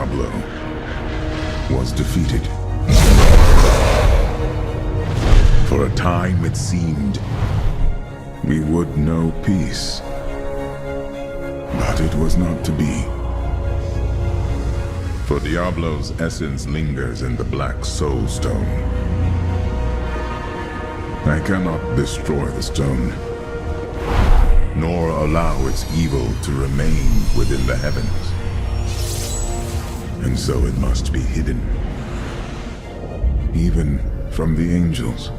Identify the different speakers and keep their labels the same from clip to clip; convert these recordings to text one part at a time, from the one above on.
Speaker 1: Diablo was defeated. For a time it seemed we would know peace, but it was not to be. For Diablo's essence lingers in the Black Soul Stone. I cannot destroy the stone, nor allow its evil to remain within the heavens. And so it must be hidden, even from the angels.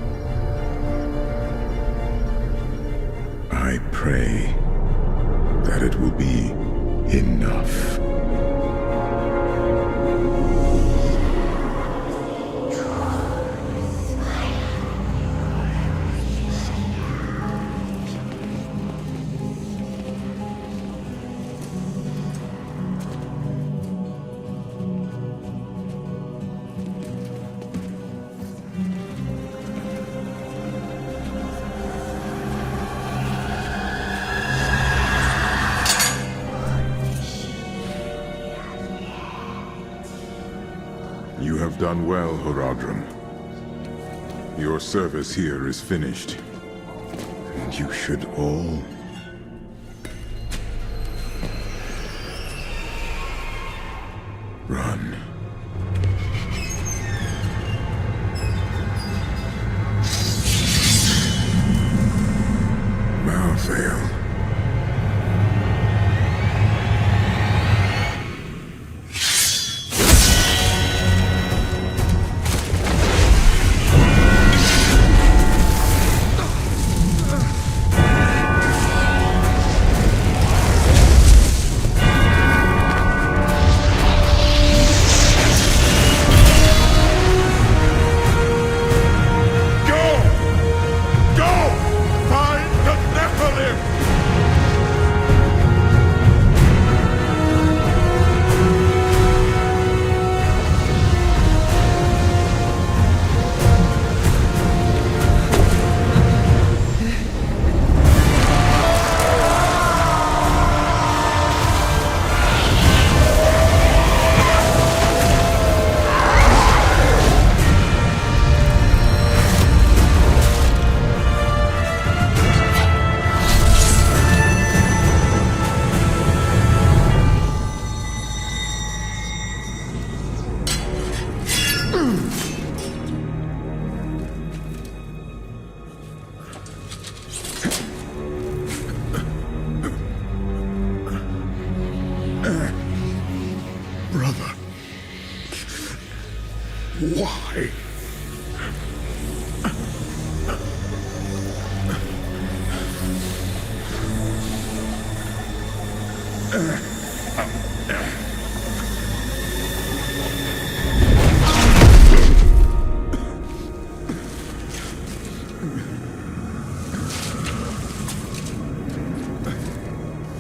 Speaker 1: I pray that it will be enough. You have done well, Horadrim. Your service here is finished, and you should all run. Malfail. Brother, why?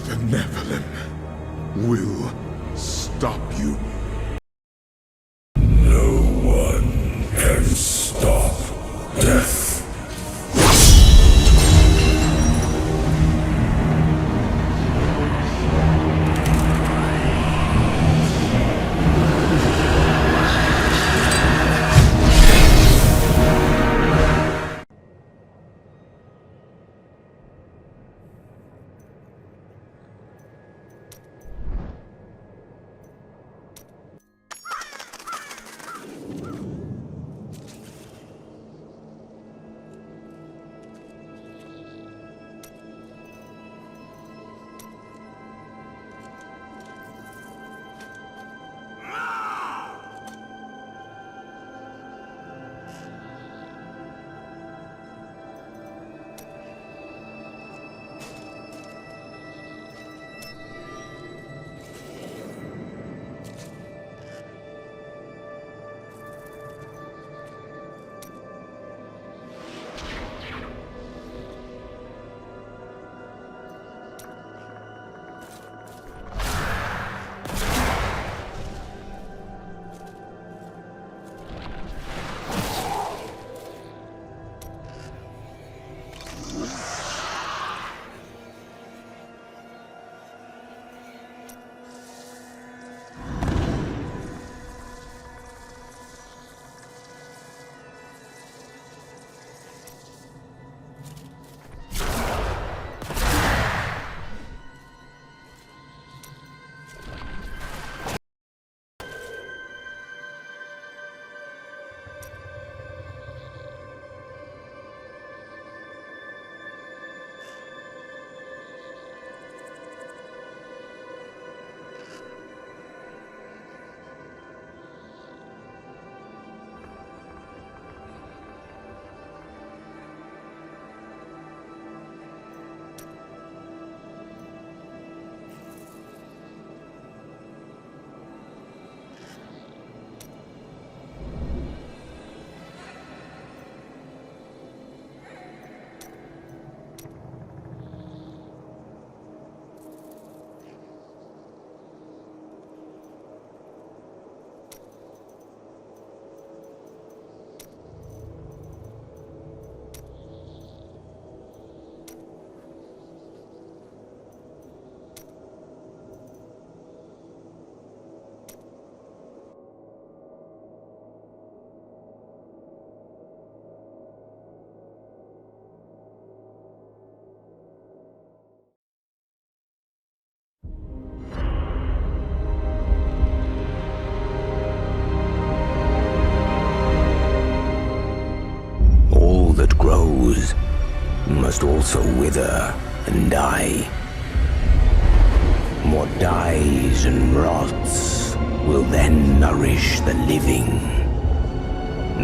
Speaker 1: The Nephilim will stop you.
Speaker 2: No one can stop death.
Speaker 3: must also wither and die. What dies and rots will then nourish the living.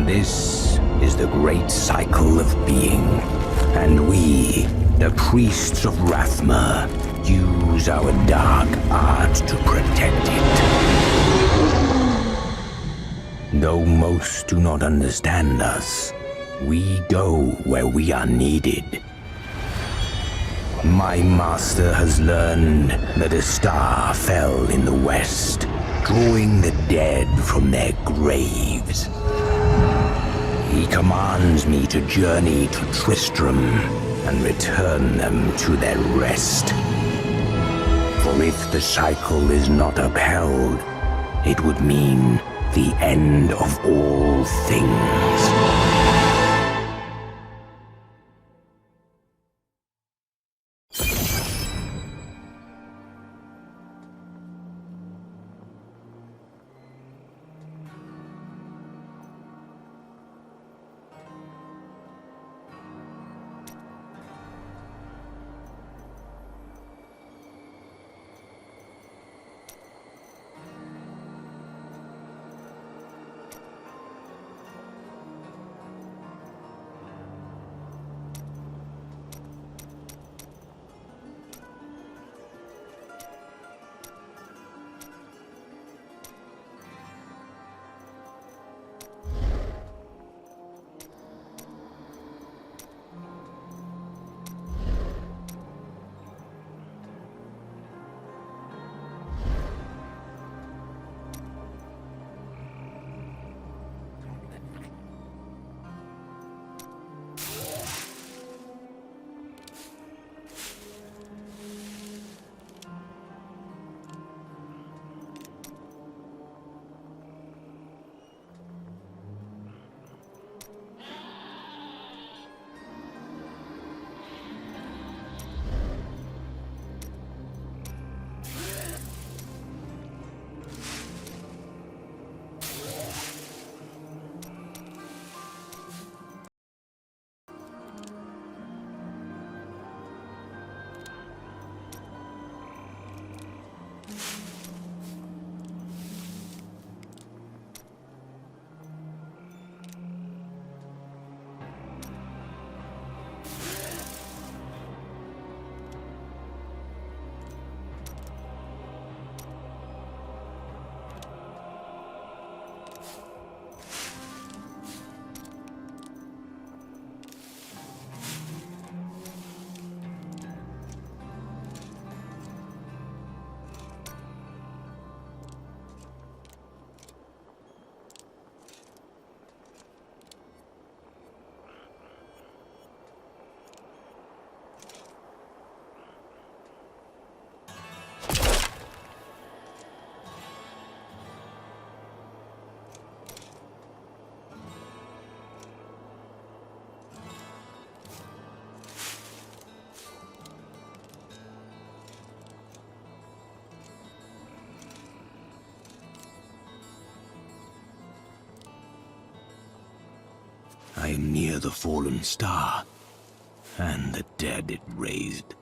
Speaker 3: This is the great cycle of being, and we, the priests of Rathma, use our dark art to protect it. Though most do not understand us, we go where we are needed. My master has learned that a star fell in the west, drawing the dead from their graves. He commands me to journey to Tristram and return them to their rest. For if the cycle is not upheld, it would mean the end of all things. I am near the fallen star, and the dead it raised.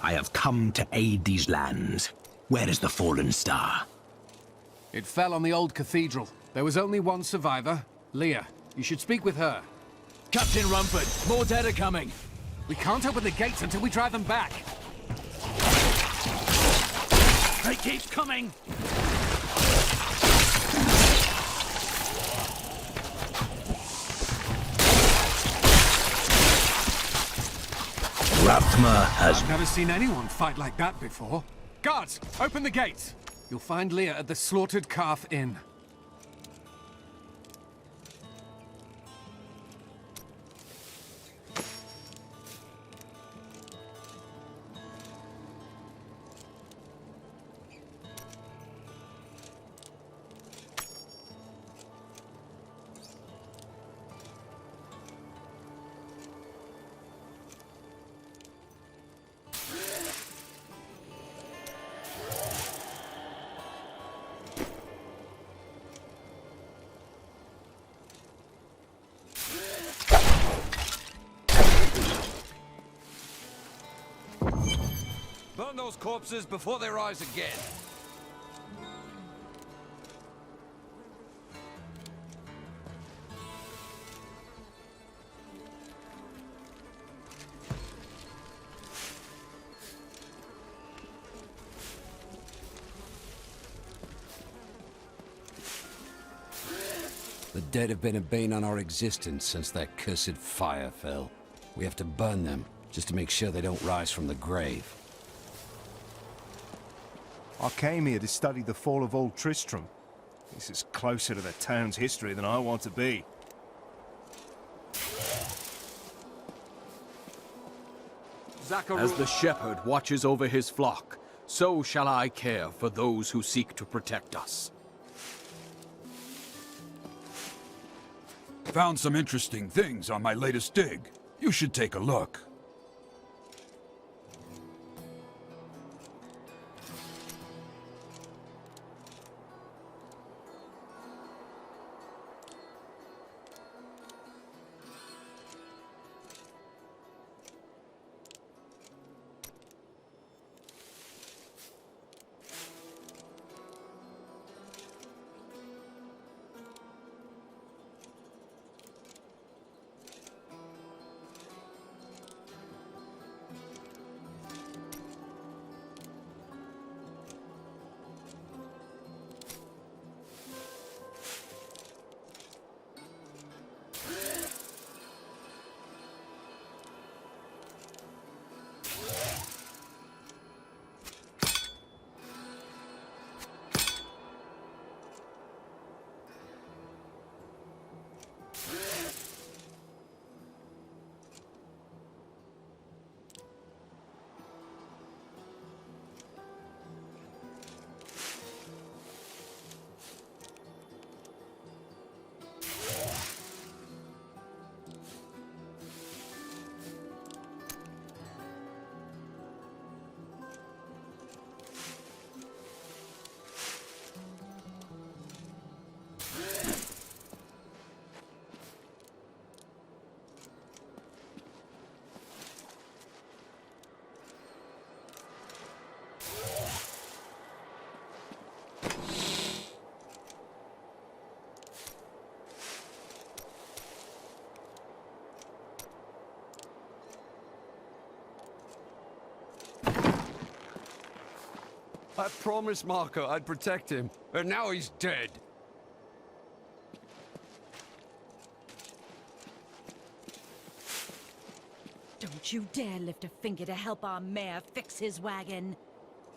Speaker 3: I have come to aid these lands. Where is the fallen star?
Speaker 4: It fell on the old cathedral. There was only one survivor, Leah. You should speak with her.
Speaker 5: Captain Rumford, more dead are coming.
Speaker 4: We can't open the gates until we drive them back.
Speaker 5: They keep coming!
Speaker 3: Rathma has...
Speaker 4: I've never seen anyone fight like that before. Guards, open the gates. You'll find Leah at the Slaughtered Calf Inn.
Speaker 5: Burn those corpses before they rise again.
Speaker 6: The dead have been a bane on our existence since that cursed fire fell. We have to burn them, just to make sure they don't rise from the grave.
Speaker 7: I came here to study the fall of Old Tristram. This is closer to the town's history than I want to be.
Speaker 5: As the shepherd watches over his flock, so shall I care for those who seek to protect us.
Speaker 2: Found some interesting things on my latest dig. You should take a look.
Speaker 5: I promised Marco I'd protect him, and now he's dead.
Speaker 8: Don't you dare lift a finger to help our mayor fix his wagon.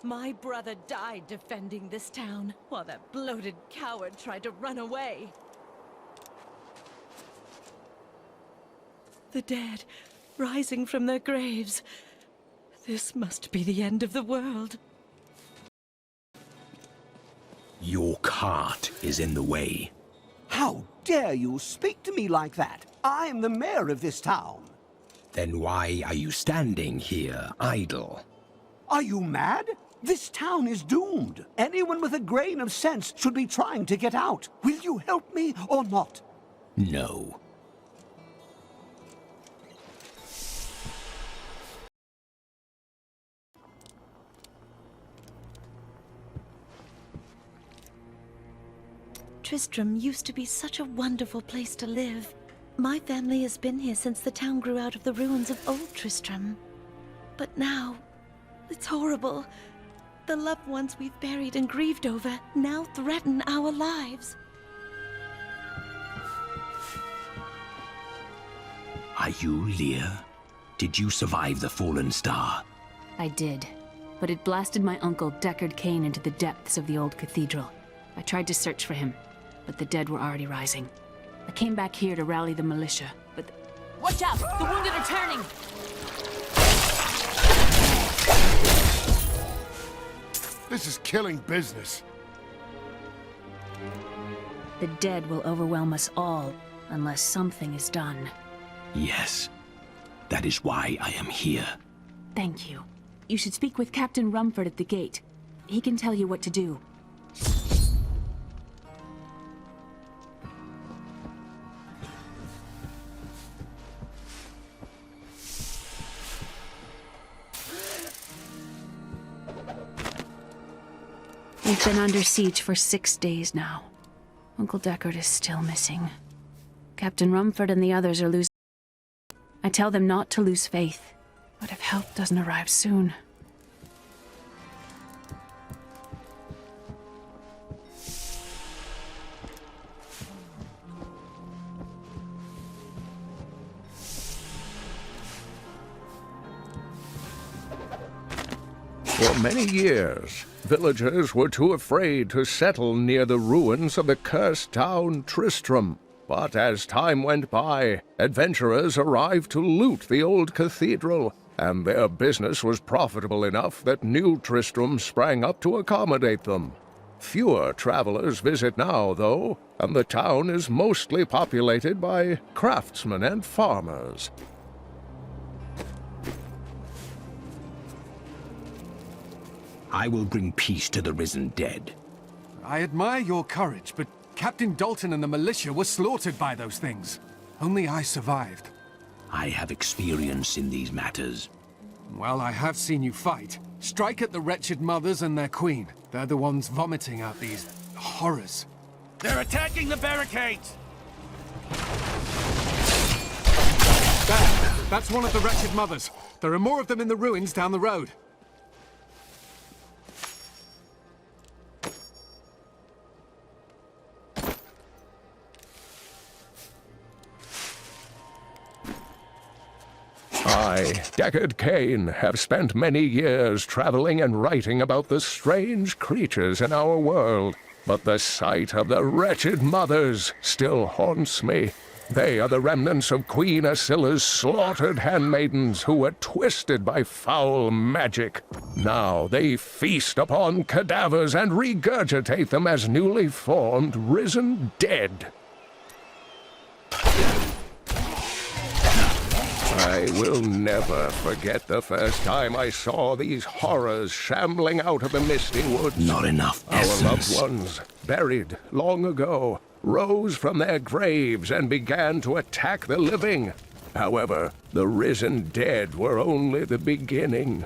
Speaker 8: My brother died defending this town, while that bloated coward tried to run away. The dead, rising from their graves. This must be the end of the world.
Speaker 3: Your cart is in the way.
Speaker 9: How dare you speak to me like that? I am the mayor of this town.
Speaker 3: Then why are you standing here, idle?
Speaker 9: Are you mad? This town is doomed. Anyone with a grain of sense should be trying to get out. Will you help me or not?
Speaker 3: No.
Speaker 8: Tristram used to be such a wonderful place to live. My family has been here since the town grew out of the ruins of Old Tristram. But now, it's horrible. The loved ones we've buried and grieved over now threaten our lives.
Speaker 3: Are you Leah? Did you survive the fallen star?
Speaker 10: I did. But it blasted my uncle, Deckard Cain, into the depths of the old cathedral. I tried to search for him, but the dead were already rising. I came back here to rally the militia, but... Watch out! The wounded are turning!
Speaker 11: This is killing business.
Speaker 10: The dead will overwhelm us all, unless something is done.
Speaker 3: Yes. That is why I am here.
Speaker 10: Thank you. You should speak with Captain Rumford at the gate. He can tell you what to do. We've been under siege for 6 days now. Uncle Deckard is still missing. Captain Rumford and the others are losing. I tell them not to lose faith, but if help doesn't arrive soon...
Speaker 12: For many years, villagers were too afraid to settle near the ruins of the cursed town Tristram. But as time went by, adventurers arrived to loot the old cathedral, and their business was profitable enough that New Tristram sprang up to accommodate them. Fewer travelers visit now, though, and the town is mostly populated by craftsmen and farmers.
Speaker 3: I will bring peace to the risen dead.
Speaker 4: I admire your courage, but Captain Dalton and the militia were slaughtered by those things. Only I survived.
Speaker 3: I have experience in these matters.
Speaker 4: Well, I have seen you fight. Strike at the wretched mothers and their queen. They're the ones vomiting out these horrors.
Speaker 11: They're attacking the barricades!
Speaker 4: There! That's one of the wretched mothers. There are more of them in the ruins down the road.
Speaker 12: I, Deckard Cain, have spent many years traveling and writing about the strange creatures in our world, but the sight of the wretched mothers still haunts me. They are the remnants of Queen Asilla's slaughtered handmaidens who were twisted by foul magic. Now they feast upon cadavers and regurgitate them as newly formed, risen dead. I will never forget the first time I saw these horrors shambling out of the misty woods.
Speaker 3: Not enough essence.
Speaker 12: Our loved ones, buried long ago, rose from their graves and began to attack the living. However, the risen dead were only the beginning.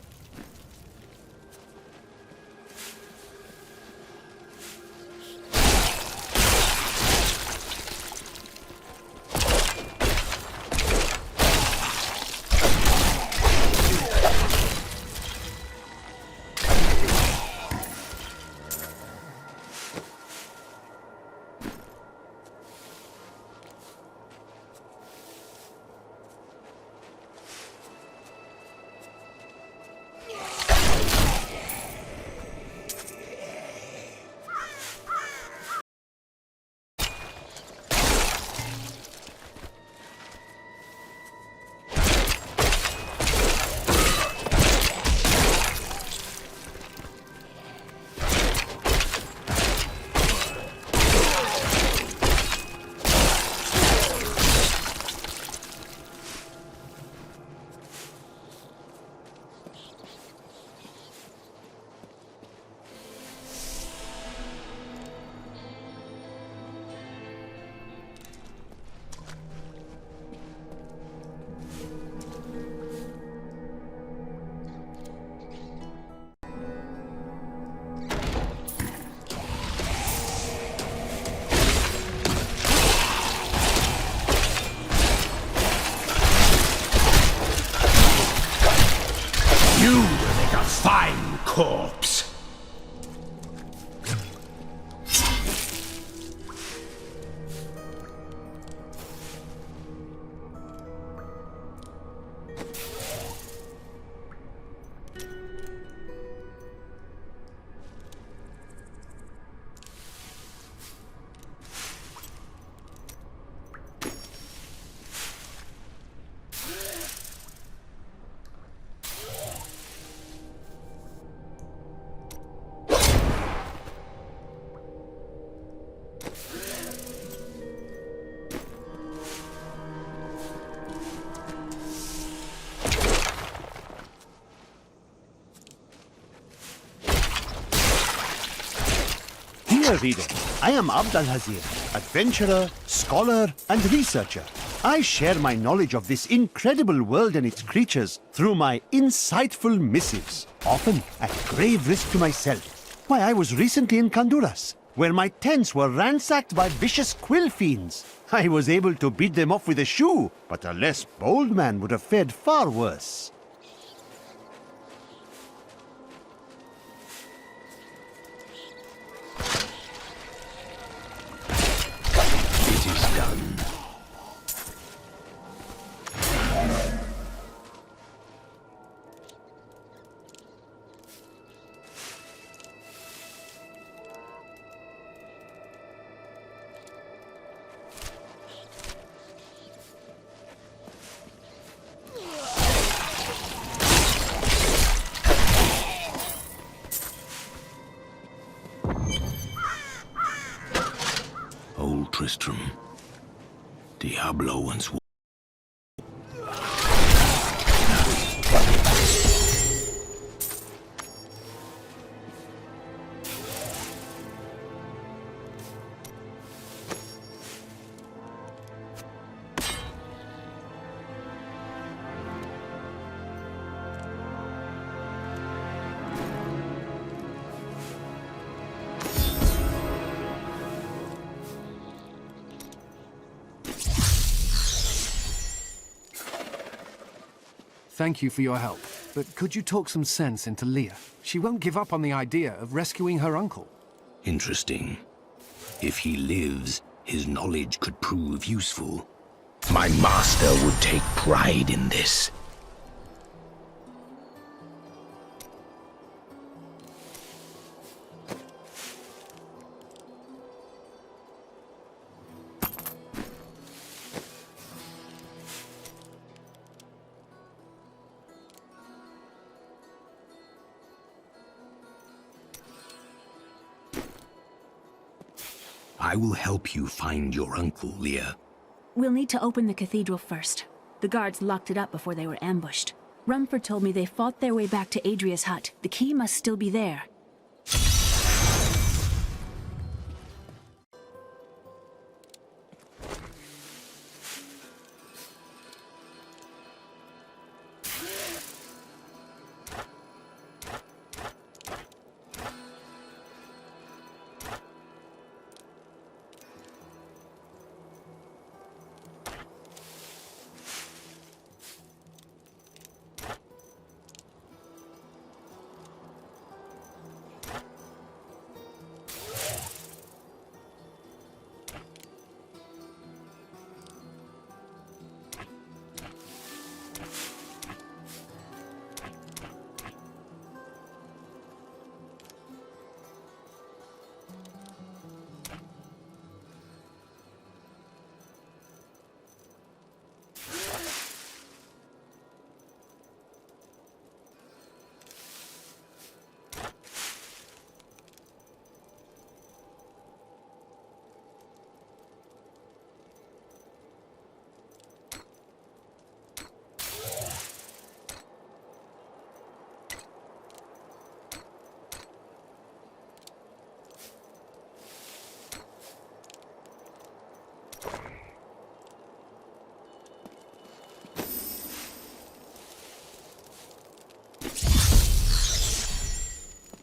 Speaker 3: You will make a fine corpse.
Speaker 9: Dear reader, I am Abd al-Hazir, adventurer, scholar, and researcher. I share my knowledge of this incredible world and its creatures through my insightful missives, often at grave risk to myself. Why, I was recently in Honduras, where my tents were ransacked by vicious quill fiends. I was able to beat them off with a shoe, but a less bold man would have fared far worse.
Speaker 3: It is done. Old Tristram. Diablo once was.
Speaker 4: Thank you for your help, but could you talk some sense into Leah? She won't give up on the idea of rescuing her uncle.
Speaker 3: Interesting. If he lives, his knowledge could prove useful. My master would take pride in this. I will help you find your uncle, Leah.
Speaker 10: We'll need to open the cathedral first. The guards locked it up before they were ambushed. Rumford told me they fought their way back to Adria's hut. The key must still be there.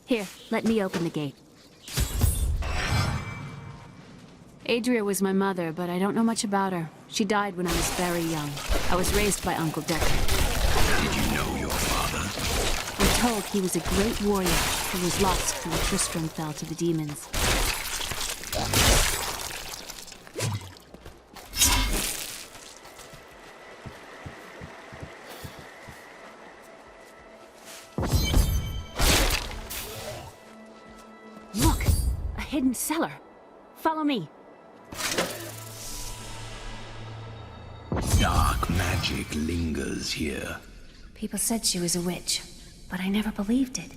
Speaker 10: Here, let me open the gate. Adria was my mother, but I don't know much about her. She died when I was very young. I was raised by Uncle Deckard.
Speaker 3: Did you know your father?
Speaker 10: I'm told he was a great warrior who was lost when Tristram fell to the demons. Look! A hidden cellar. Follow me.
Speaker 3: Dark magic lingers here.
Speaker 10: People said she was a witch, but I never believed it.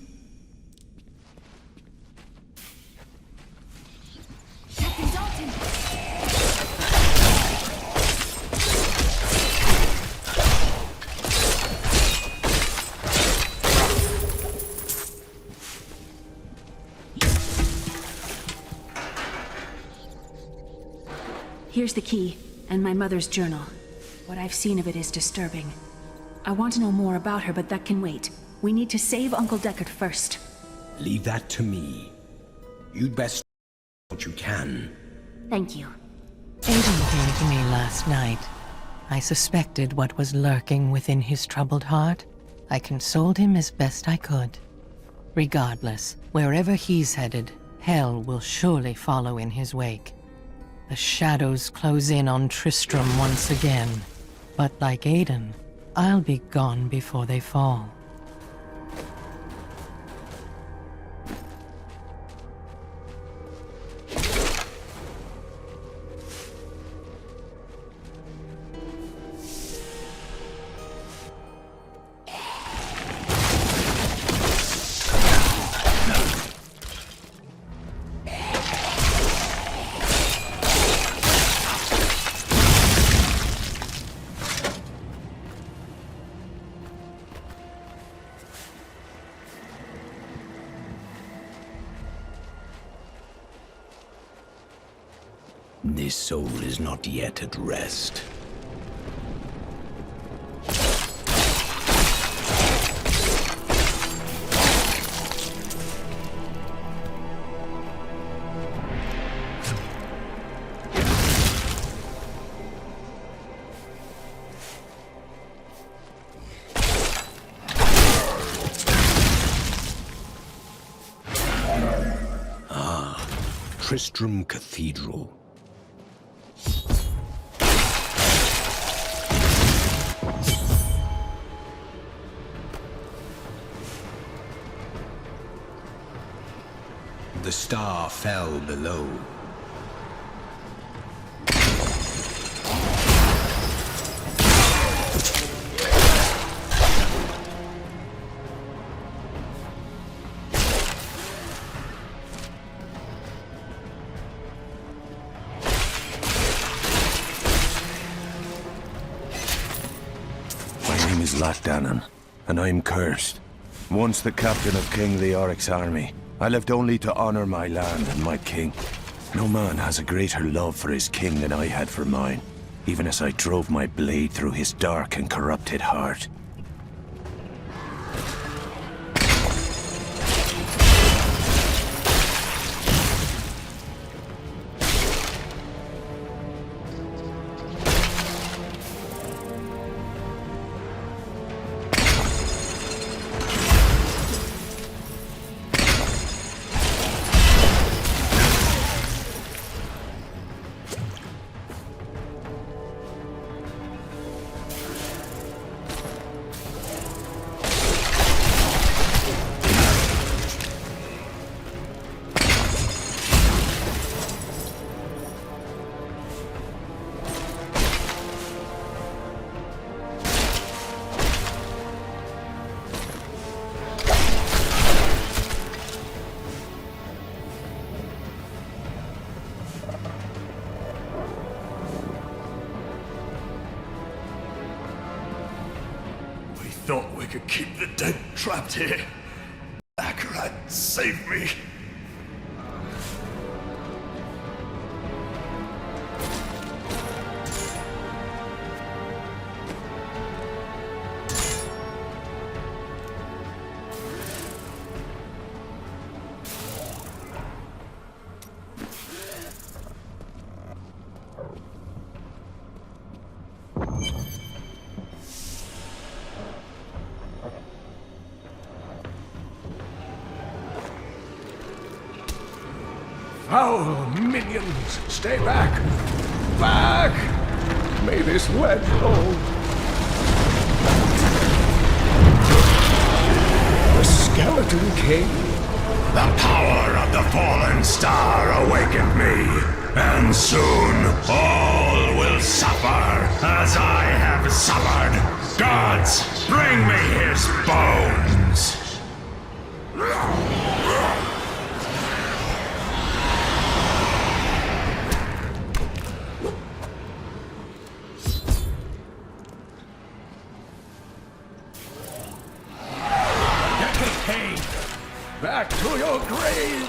Speaker 10: Captain Dalton! Here's the key, and my mother's journal. What I've seen of it is disturbing. I want to know more about her, but that can wait. We need to save Uncle Deckard first.
Speaker 3: Leave that to me. You'd best do what you can.
Speaker 10: Thank you.
Speaker 13: Aiden came to me last night. I suspected what was lurking within his troubled heart. I consoled him as best I could. Regardless, wherever he's headed, hell will surely follow in his wake. The shadows close in on Tristram once again. But like Aiden, I'll be gone before they fall.
Speaker 3: This soul is not yet at rest. Tristram Cathedral. The star fell below.
Speaker 14: My name is Latdanan, and I'm cursed. Once the captain of King Leoric's army, I lived only to honor my land and my king. No man has a greater love for his king than I had for mine, even as I drove my blade through his dark and corrupted heart.
Speaker 11: Thought we could keep the dead trapped here. Akarat, save me.
Speaker 12: Foul minions, stay back! Back! May this lead hold. The Skeleton King?
Speaker 11: The power of the fallen star awakened me, and soon all will suffer as I have suffered. Gods, bring me his bones!
Speaker 12: Back to your grave!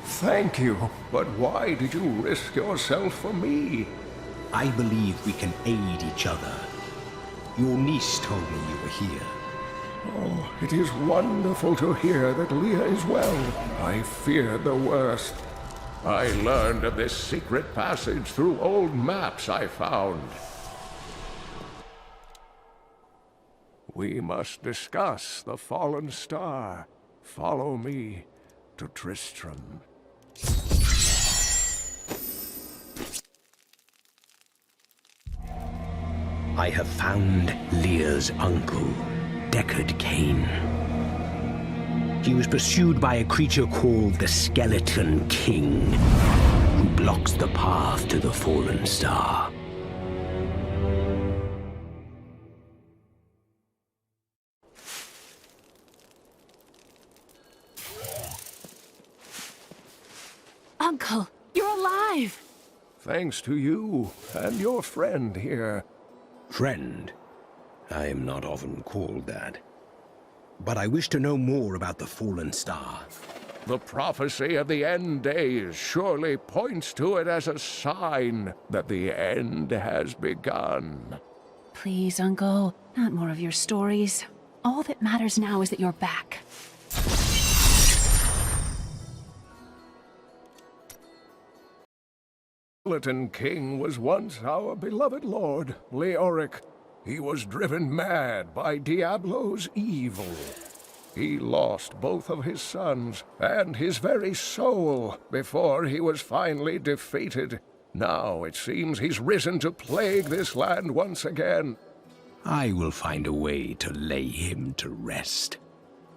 Speaker 12: Thank you, but why did you risk yourself for me?
Speaker 3: I believe we can aid each other. Your niece told me you were here.
Speaker 12: Oh, it is wonderful to hear that Leah is well. I feared the worst. I learned of this secret passage through old maps I found. We must discuss the fallen star. Follow me to Tristram.
Speaker 3: I have found Leah's uncle, Deckard Cain. He was pursued by a creature called the Skeleton King, who blocks the path to the fallen star.
Speaker 10: Uncle, you're alive!
Speaker 12: Thanks to you and your friend here.
Speaker 3: Friend? I am not often called that. But I wish to know more about the fallen star.
Speaker 12: The prophecy of the end days surely points to it as a sign that the end has begun.
Speaker 10: Please, Uncle, not more of your stories. All that matters now is that you're back.
Speaker 12: Skeleton King was once our beloved lord, Leoric. He was driven mad by Diablo's evil. He lost both of his sons and his very soul before he was finally defeated. Now it seems he's risen to plague this land once again.
Speaker 3: I will find a way to lay him to rest.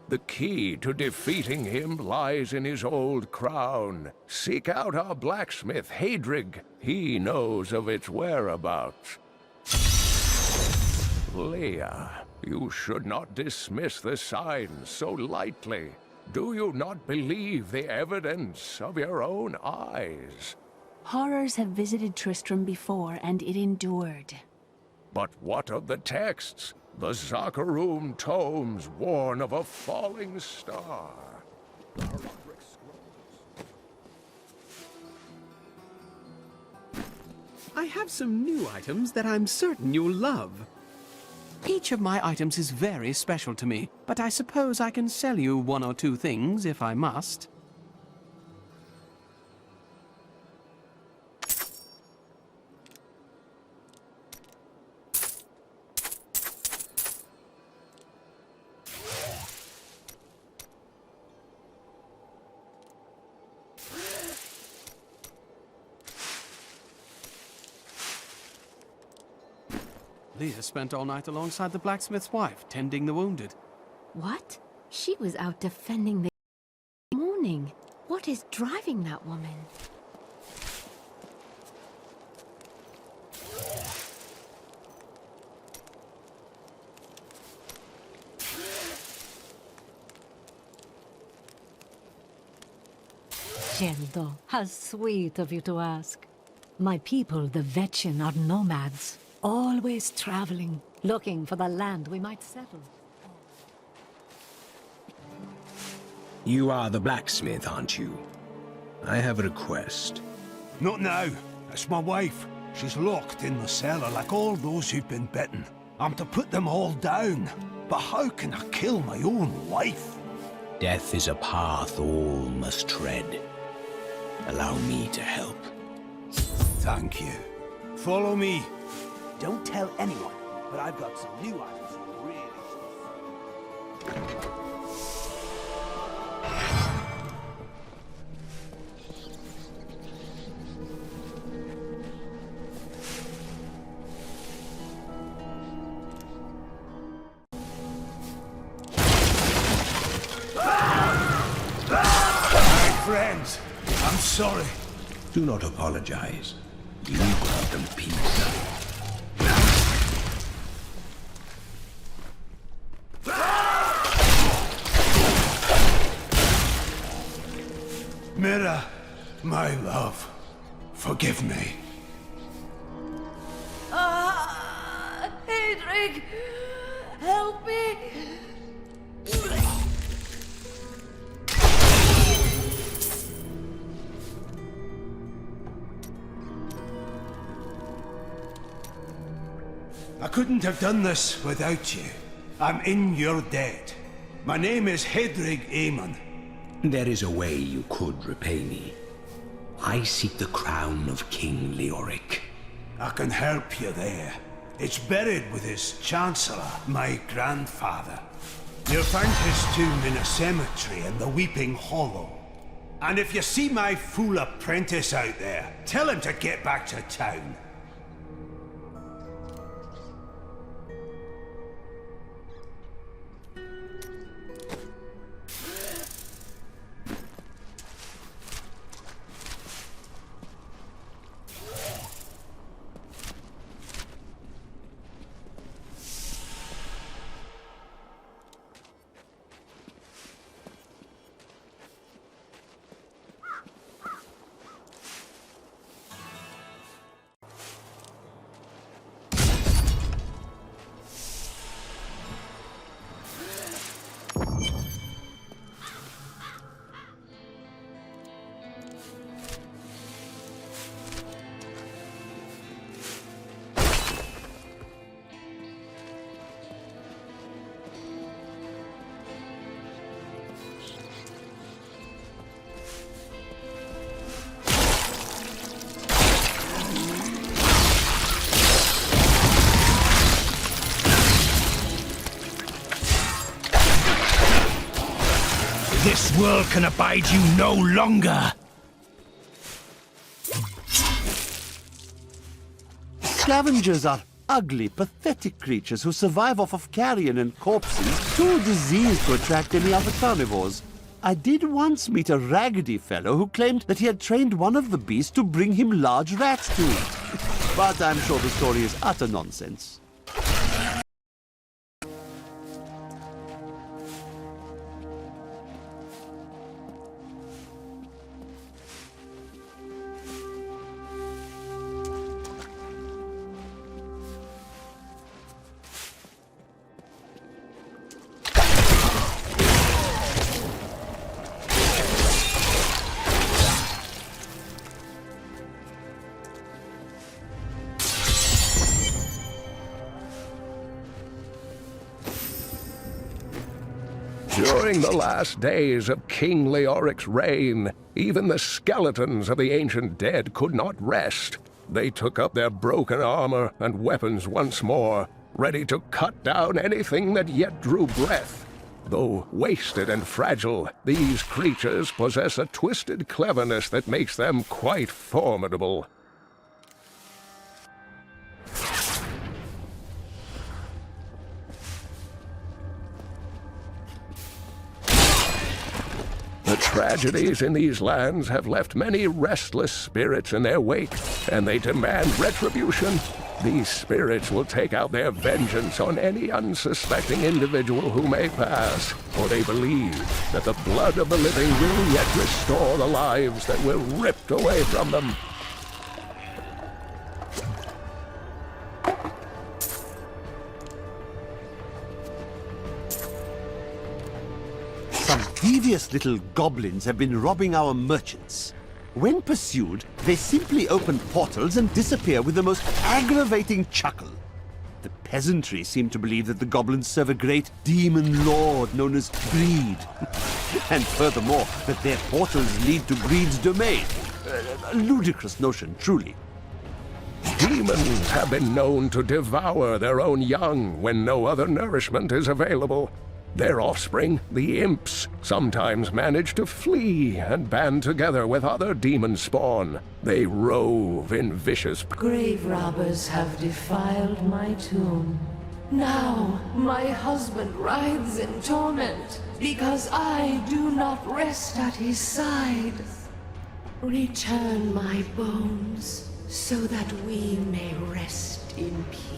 Speaker 12: The key to defeating him lies in his old crown. Seek out our blacksmith, Hadrig. He knows of its whereabouts. Leah, you should not dismiss the signs so lightly. Do you not believe the evidence of your own eyes?
Speaker 10: Horrors have visited Tristram before, and it endured.
Speaker 12: But what of the texts? The Zakarum tomes warn of a falling star.
Speaker 5: I have some new items that I'm certain you'll love. Each of my items is very special to me, but I suppose I can sell you one or two things if I must. Leah spent all night alongside the blacksmith's wife, tending the wounded.
Speaker 8: What? She was out defending the morning. What is driving that woman?
Speaker 15: Geldo, how sweet of you to ask. My people, the Vetchin, are nomads. Always traveling, looking for the land we might settle.
Speaker 3: You are the blacksmith, aren't you? I have a request.
Speaker 16: Not now. It's my wife. She's locked in the cellar like all those who've been bitten. I'm to put them all down. But how can I kill my own wife?
Speaker 3: Death is a path all must tread. Allow me to help.
Speaker 16: Thank you. Follow me. Don't tell anyone, but I've got some new items you really My friends, I'm sorry.
Speaker 3: Do not apologize. You brought them peace.
Speaker 16: Mira, my love, forgive me.
Speaker 8: Hadrig! Help me!
Speaker 16: I couldn't have done this without you. I'm in your debt. My name is Hedrig Aemon.
Speaker 3: There is a way you could repay me. I seek the crown of King Leoric.
Speaker 16: I can help you there. It's buried with his Chancellor, my grandfather. You'll find his tomb in a cemetery in the Weeping Hollow. And if you see my fool apprentice out there, tell him to get back to town.
Speaker 3: This world can abide you no longer!
Speaker 9: Scavengers are ugly, pathetic creatures who survive off of carrion and corpses, too diseased to attract any other carnivores. I did once meet a raggedy fellow who claimed that he had trained one of the beasts to bring him large rats to eat. But I'm sure the story is utter nonsense.
Speaker 12: During the last days of King Leoric's reign, even the skeletons of the ancient dead could not rest. They took up their broken armor and weapons once more, ready to cut down anything that yet drew breath. Though wasted and fragile, these creatures possess a twisted cleverness that makes them quite formidable. The tragedies in these lands have left many restless spirits in their wake, and they demand retribution. These spirits will take out their vengeance on any unsuspecting individual who may pass, for they believe that the blood of the living will yet restore the lives that were ripped away from them.
Speaker 9: Devious little goblins have been robbing our merchants. When pursued, they simply open portals and disappear with the most aggravating chuckle. The peasantry seem to believe that the goblins serve a great demon lord known as Greed. And furthermore, that their portals lead to Greed's domain. A ludicrous notion, truly.
Speaker 12: Demons have been known to devour their own young when no other nourishment is available. Their offspring, the imps, sometimes manage to flee and band together with other demon spawn. They rove in vicious...
Speaker 13: Grave robbers have defiled my tomb. Now my husband writhes in torment because I do not rest at his side. Return my bones so that we may rest in peace.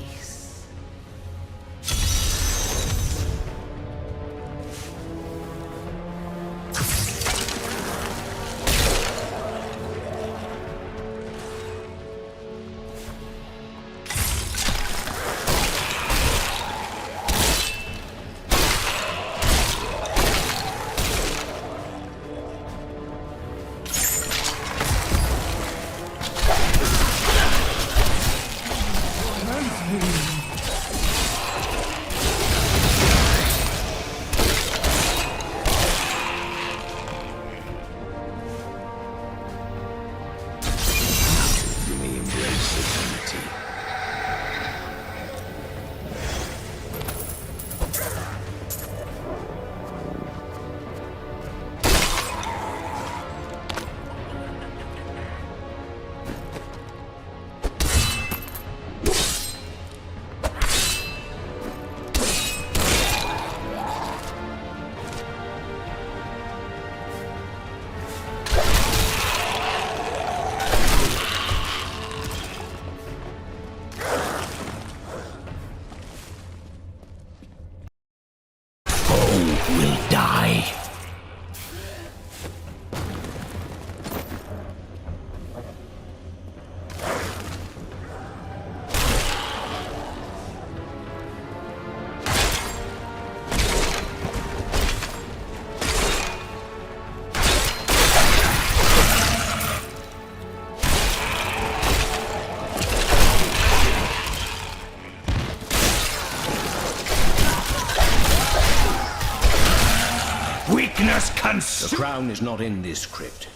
Speaker 3: The crown is not in this crypt.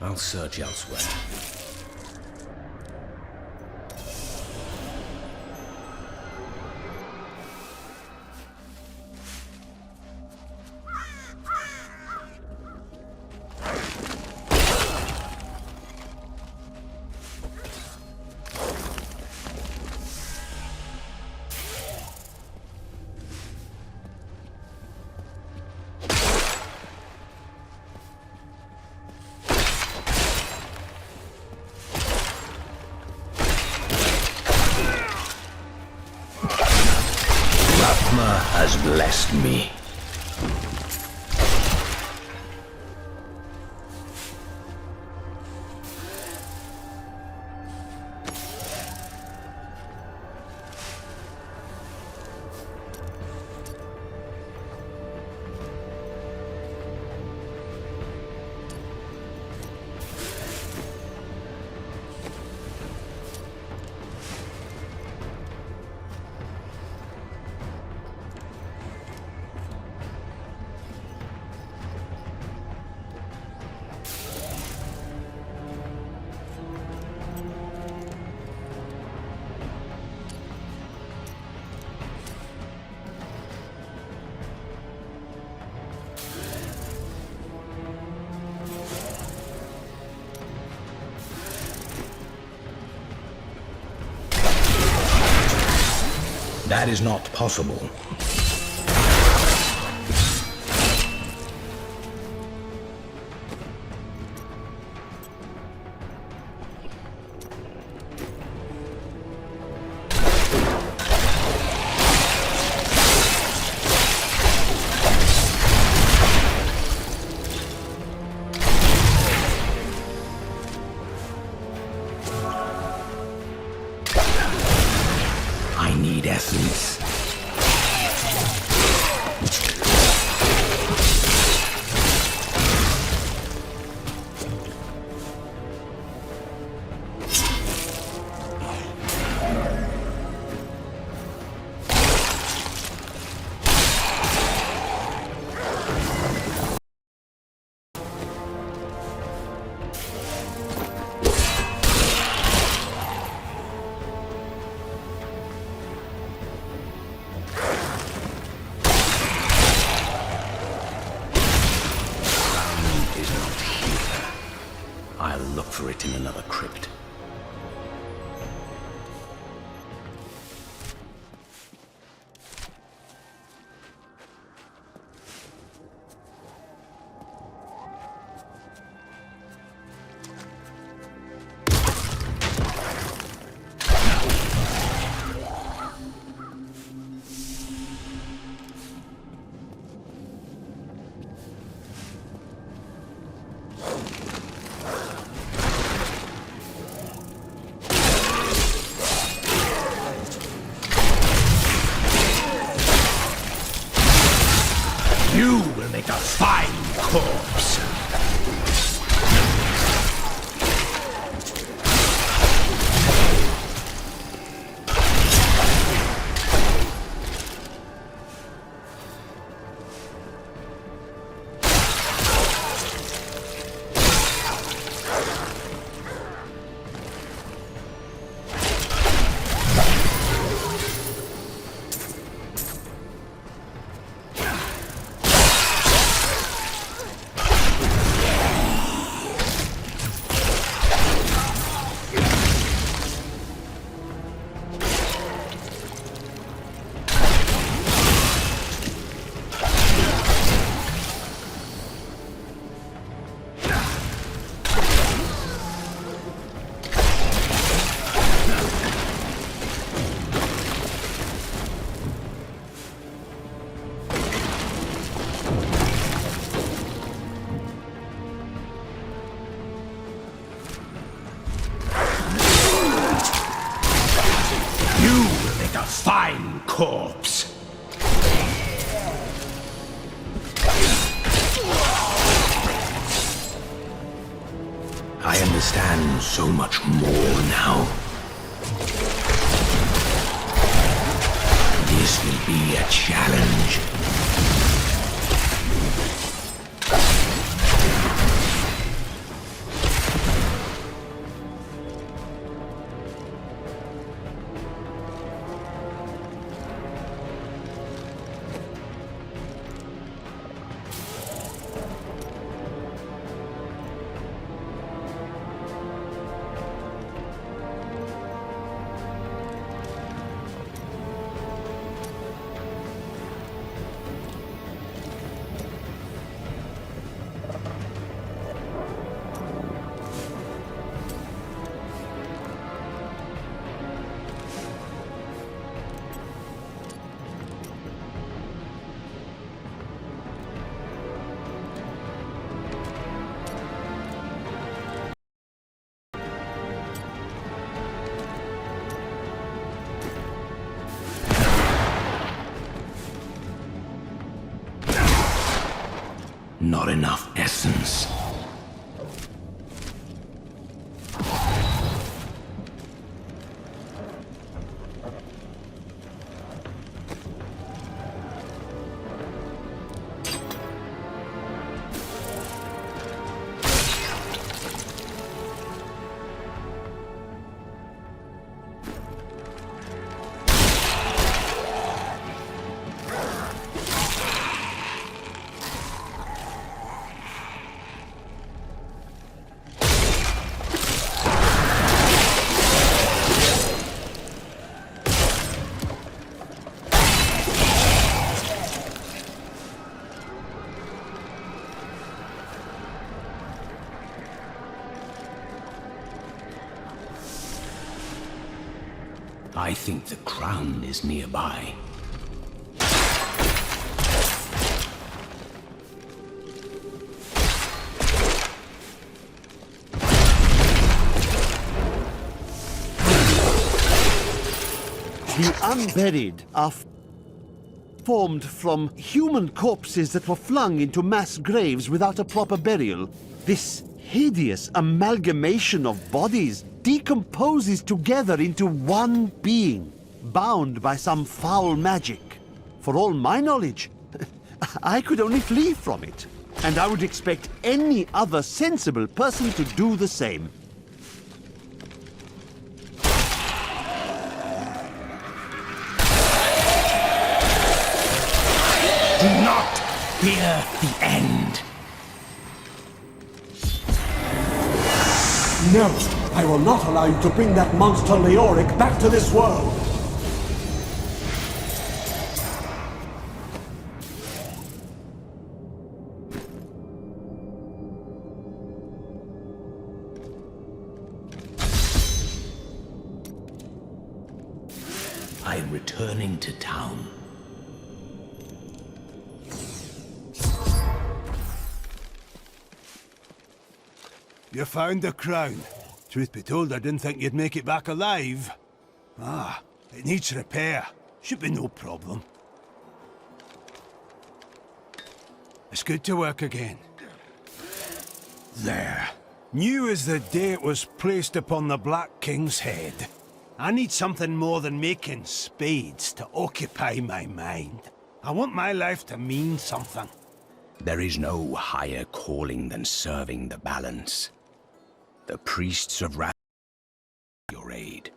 Speaker 3: I'll search elsewhere. Has blessed me. That is not possible. I need essence. I'll look for it in another crypt. You will make a fine corpse. Fine corpse. I understand so much more now. This will be a challenge. not enough essence. I think the crown is nearby.
Speaker 9: The unburied are formed from human corpses that were flung into mass graves without a proper burial. This hideous amalgamation of bodies decomposes together into one being, bound by some foul magic. For all my knowledge, I could only flee from it, and I would expect any other sensible person to do the same.
Speaker 3: Do not fear the end.
Speaker 17: No, I will not allow you to bring that monster Leoric back to this world.
Speaker 3: I am returning to town.
Speaker 16: You found the crown. Truth be told, I didn't think you'd make it back alive. Ah, it needs repair. Should be no problem. It's good to work again. There. New as the day it was placed upon the Black King's head. I need something more than making spades to occupy my mind. I want my life to mean something.
Speaker 3: There is no higher calling than serving the balance. The priests of Wrath your aid.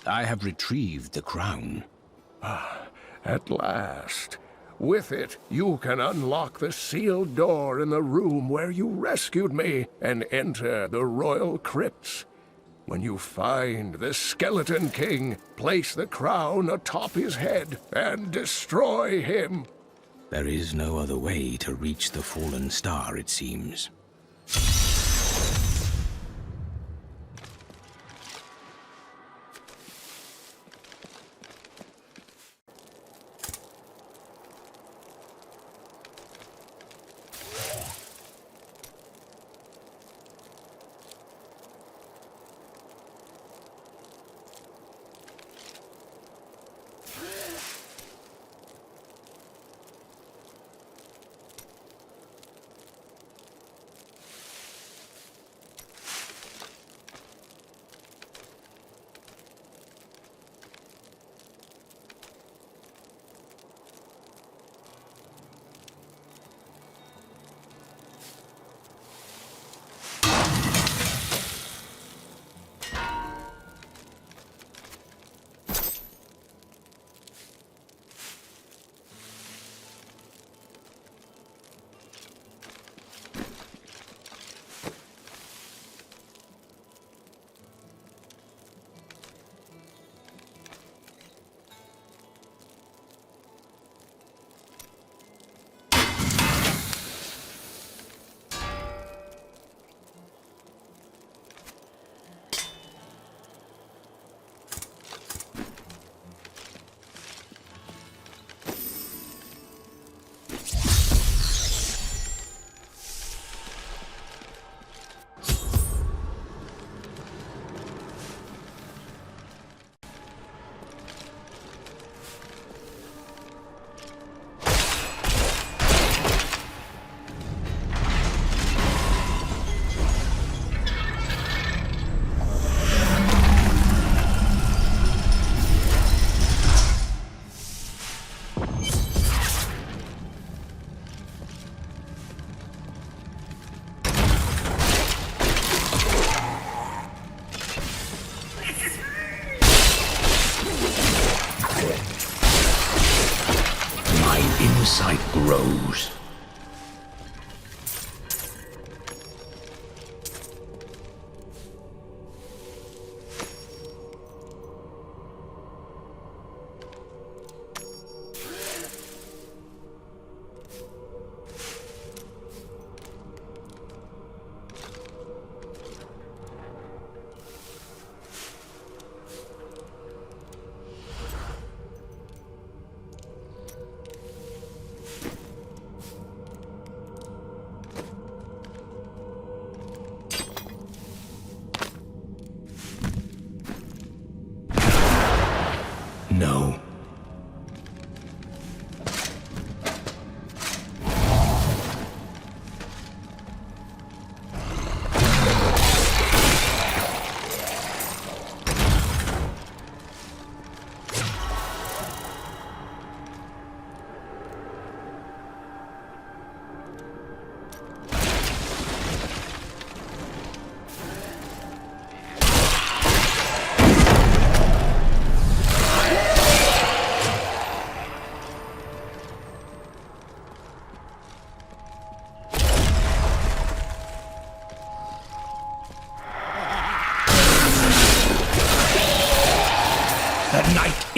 Speaker 3: I have retrieved the crown.
Speaker 12: At last. With it, you can unlock the sealed door in the room where you rescued me and enter the royal crypts. When you find the Skeleton King, place the crown atop his head and destroy him.
Speaker 3: There is no other way to reach the fallen star, it seems.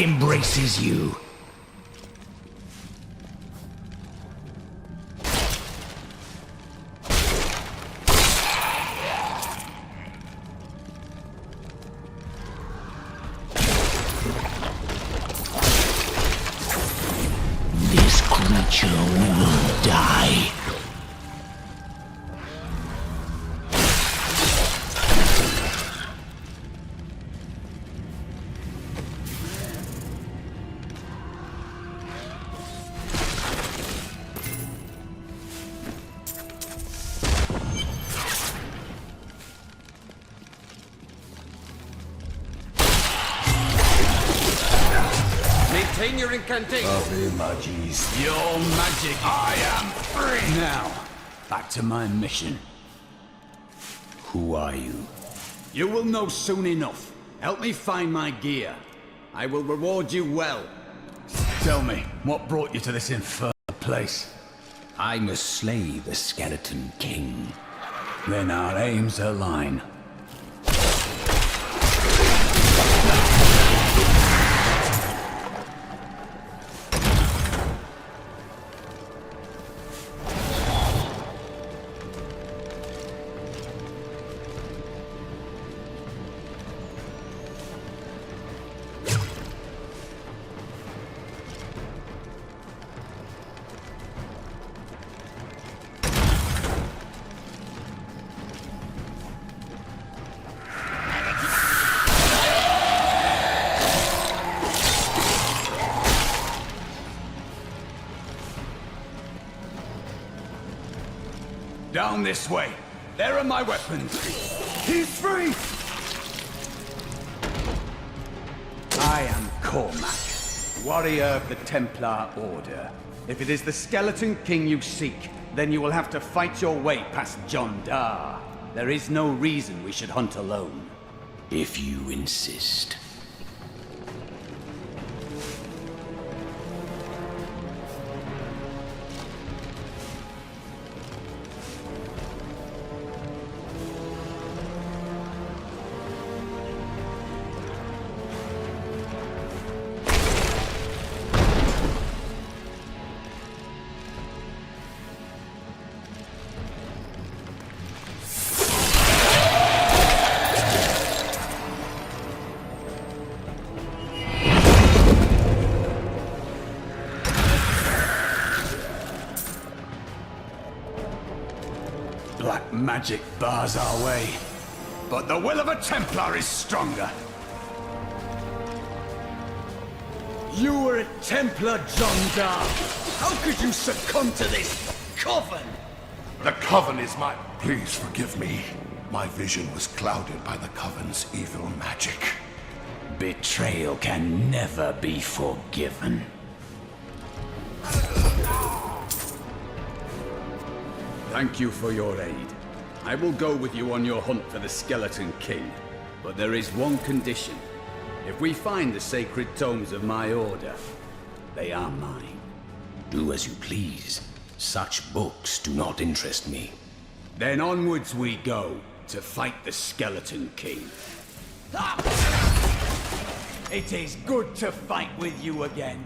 Speaker 3: embraces you. This creature will die.
Speaker 6: Maintain your incantation.
Speaker 2: Ave Magis. Your magic. I am free. Now, back to my mission.
Speaker 3: Who are you?
Speaker 2: You will know soon enough. Help me find my gear. I will reward you well. Tell me, what brought you to this infernal place?
Speaker 3: I must slay the Skeleton King.
Speaker 2: Then our aims align. Down this way. There are my weapons. He's free! I am Cormac, warrior of the Templar Order. If it is the Skeleton King you seek, then you will have to fight your way past John Dar. There is no reason we should hunt alone.
Speaker 3: If you insist.
Speaker 2: Black magic bars our way, but the will of a Templar is stronger. You were a Templar, John Dar. How could you succumb to this coven?
Speaker 11: The Coven is my... Please forgive me. My vision was clouded by the Coven's evil magic.
Speaker 2: Betrayal can never be forgiven. Thank you for your aid. I will go with you on your hunt for the Skeleton King. But there is one condition. If we find the sacred tomes of my order, they are mine.
Speaker 3: Do as you please. Such books do not interest me.
Speaker 2: Then onwards we go to fight the Skeleton King. Ah! It is good to fight with you again.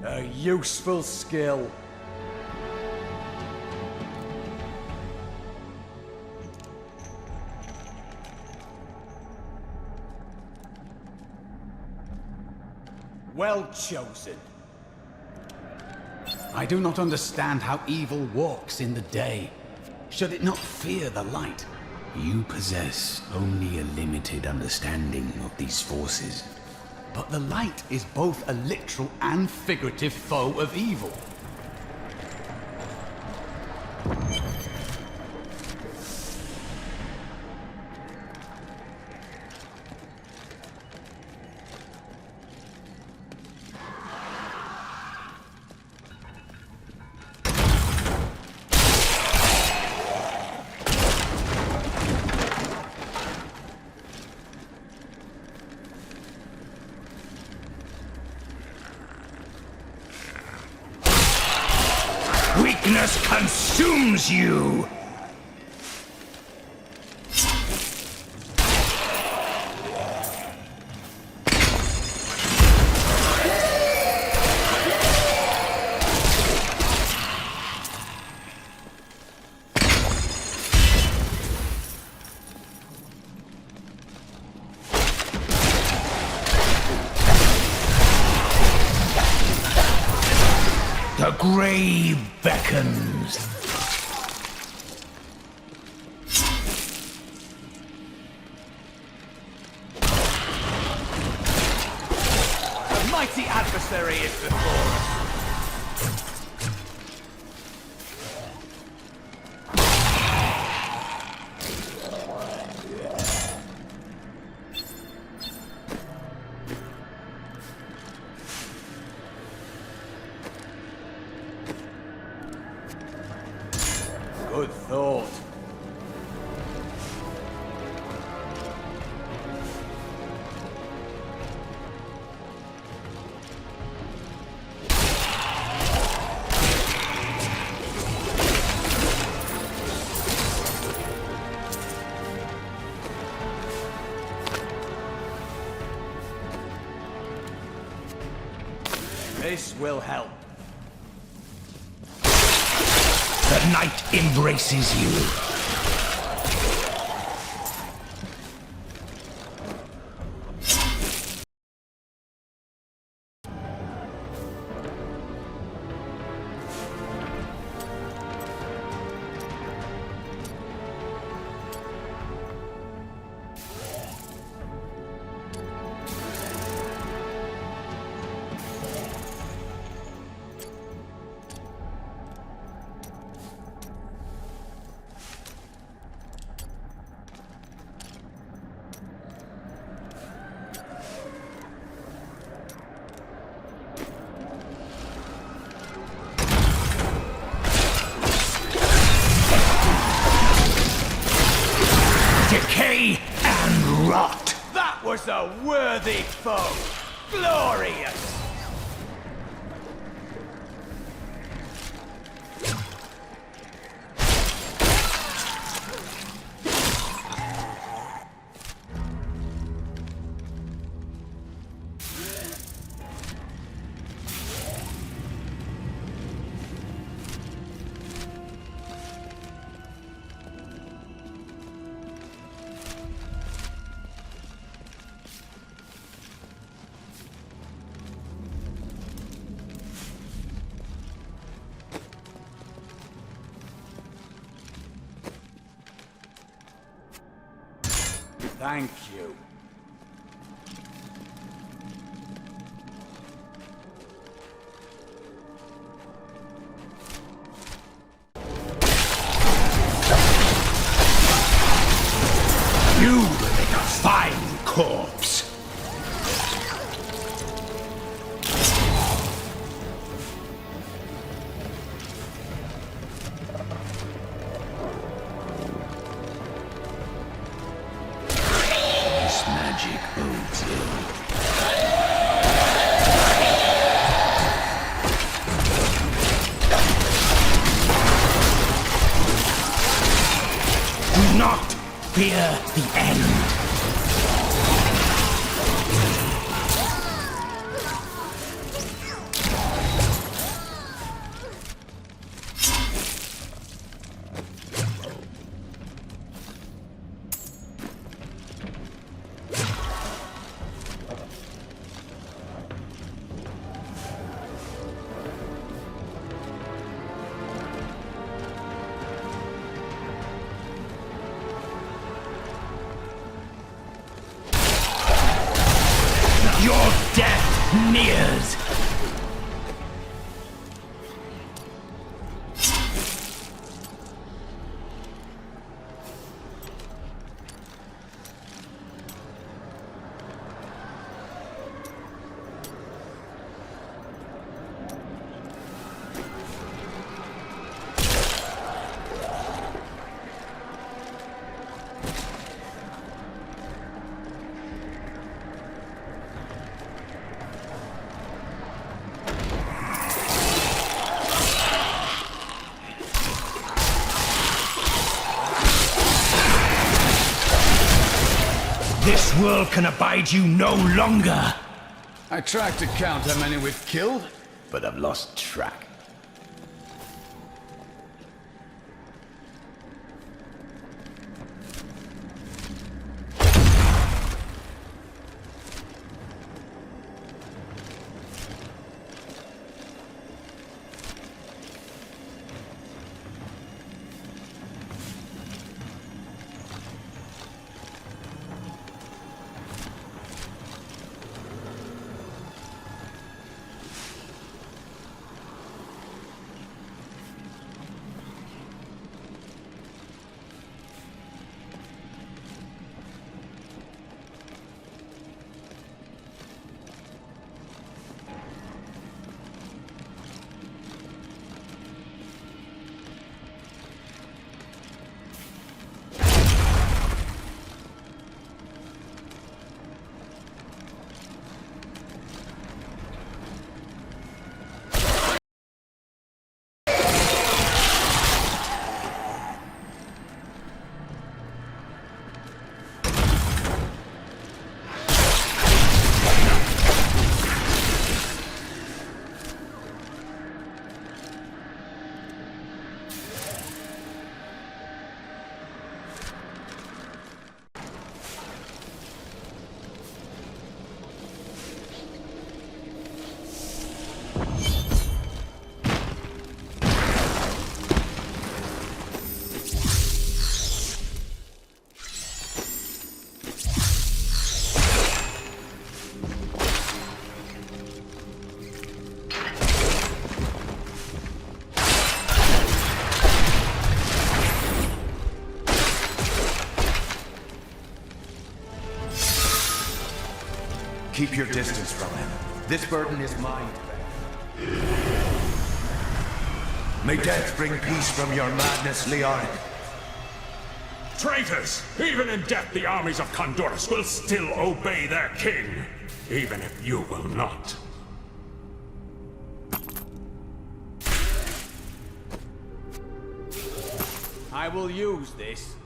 Speaker 2: A useful skill. Well chosen. I do not understand how evil walks in the day. Should it not fear the light?
Speaker 3: You possess only a limited understanding of these forces.
Speaker 2: But the light is both a literal and figurative foe of evil.
Speaker 11: darkness consumes you! The grave beckons.
Speaker 2: A mighty adversary is before us. Good thought. This will help.
Speaker 11: The night embraces you. Decay and rot.
Speaker 2: That was a worthy foe. Glorious. Thank you.
Speaker 11: You will make a fine corpse.
Speaker 3: Magic bodes ill.
Speaker 11: Do not fear the end. Your death nears. This world can abide you no longer!
Speaker 2: I tried to count how many we've killed, but I've lost track.
Speaker 18: Keep your distance from him. This burden is mine. May death bring peace from your madness, Leoric.
Speaker 11: Traitors! Even in death, the armies of Condorus will still obey their king, even if you will not.
Speaker 2: I will use this.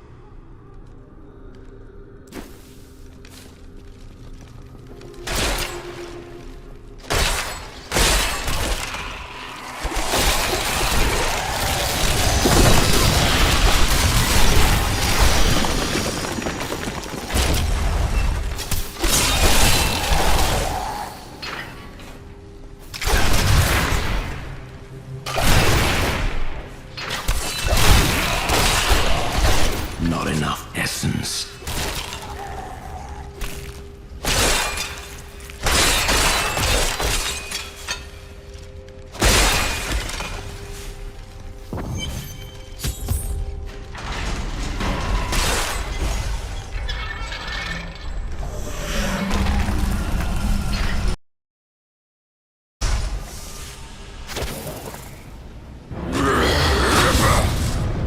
Speaker 3: Not enough essence.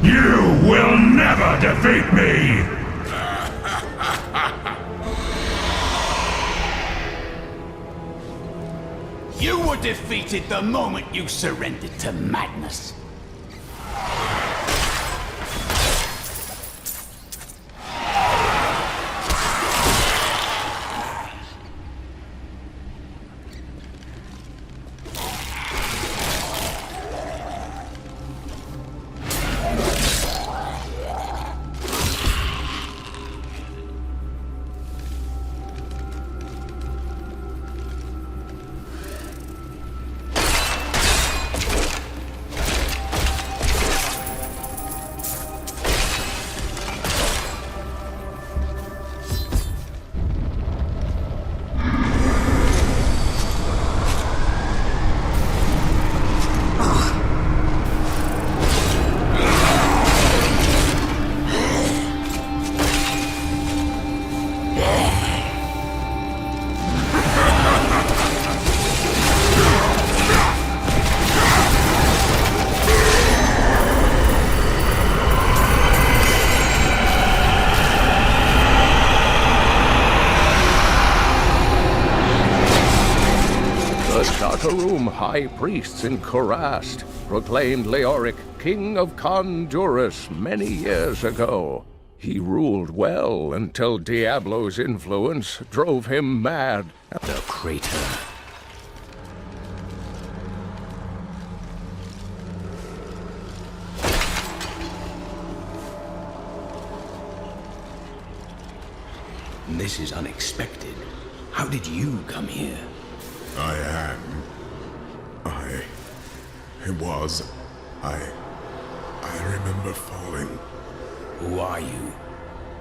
Speaker 11: You will never defeat me!
Speaker 2: You were defeated the moment you surrendered to madness.
Speaker 12: Shakarum high priests in Kurast proclaimed Leoric king of Condurus many years ago. He ruled well until Diablo's influence drove him mad.
Speaker 3: The crater. This is unexpected. How did you come here?
Speaker 1: I remember falling.
Speaker 3: Who are you?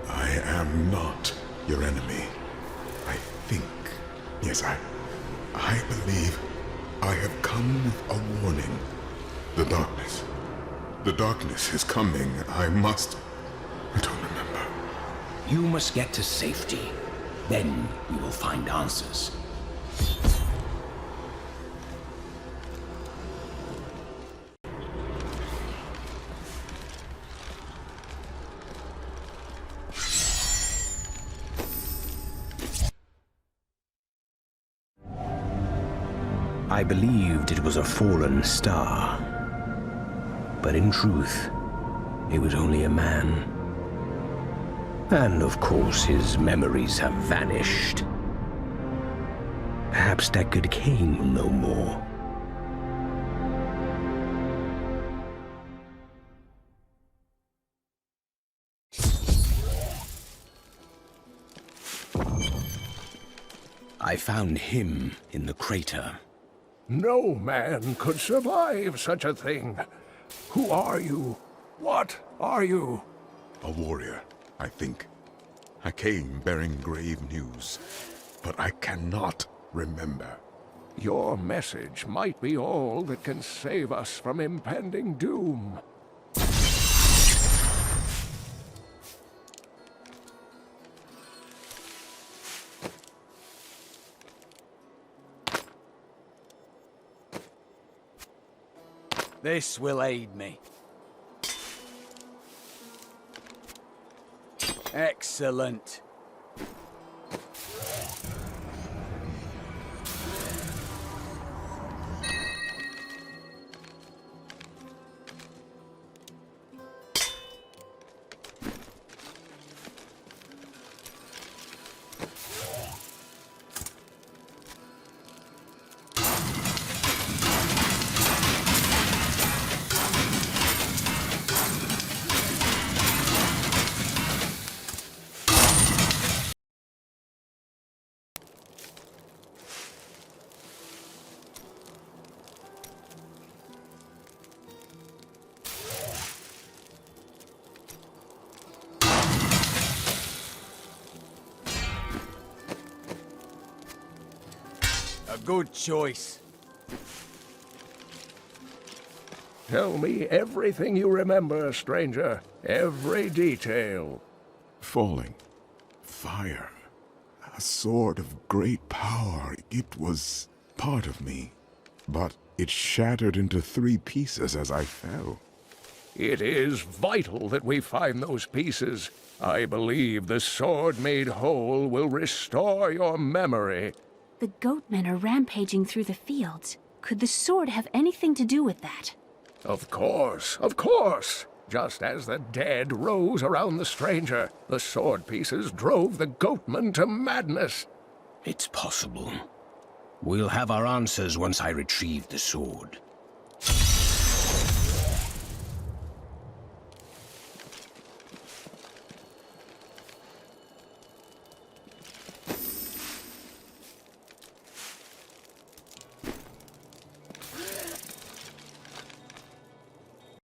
Speaker 1: I am not your enemy. I think. Yes, I believe I have come with a warning. The darkness. The darkness is coming. I don't remember.
Speaker 3: You must get to safety. Then you will find answers. I believed it was a fallen star. But in truth, it was only a man. And of course, his memories have vanished. Perhaps Deckard Cain will know more. I found him in the crater.
Speaker 12: No man could survive such a thing. Who are you? What are you?
Speaker 1: A warrior, I think. I came bearing grave news, but I cannot remember.
Speaker 12: Your message might be all that can save us from impending doom.
Speaker 2: This will aid me. Excellent. A good choice.
Speaker 12: Tell me everything you remember, stranger. Every detail.
Speaker 1: Falling. Fire. A sword of great power. It was part of me. But it shattered into 3 pieces as I fell.
Speaker 12: It is vital that we find those pieces. I believe the sword made whole will restore your memory.
Speaker 10: The goatmen are rampaging through the fields. Could the sword have anything to do with that?
Speaker 12: Of course, of course. Just as the dead rose around the stranger, the sword pieces drove the goatmen to madness.
Speaker 3: It's possible. We'll have our answers once I retrieve the sword.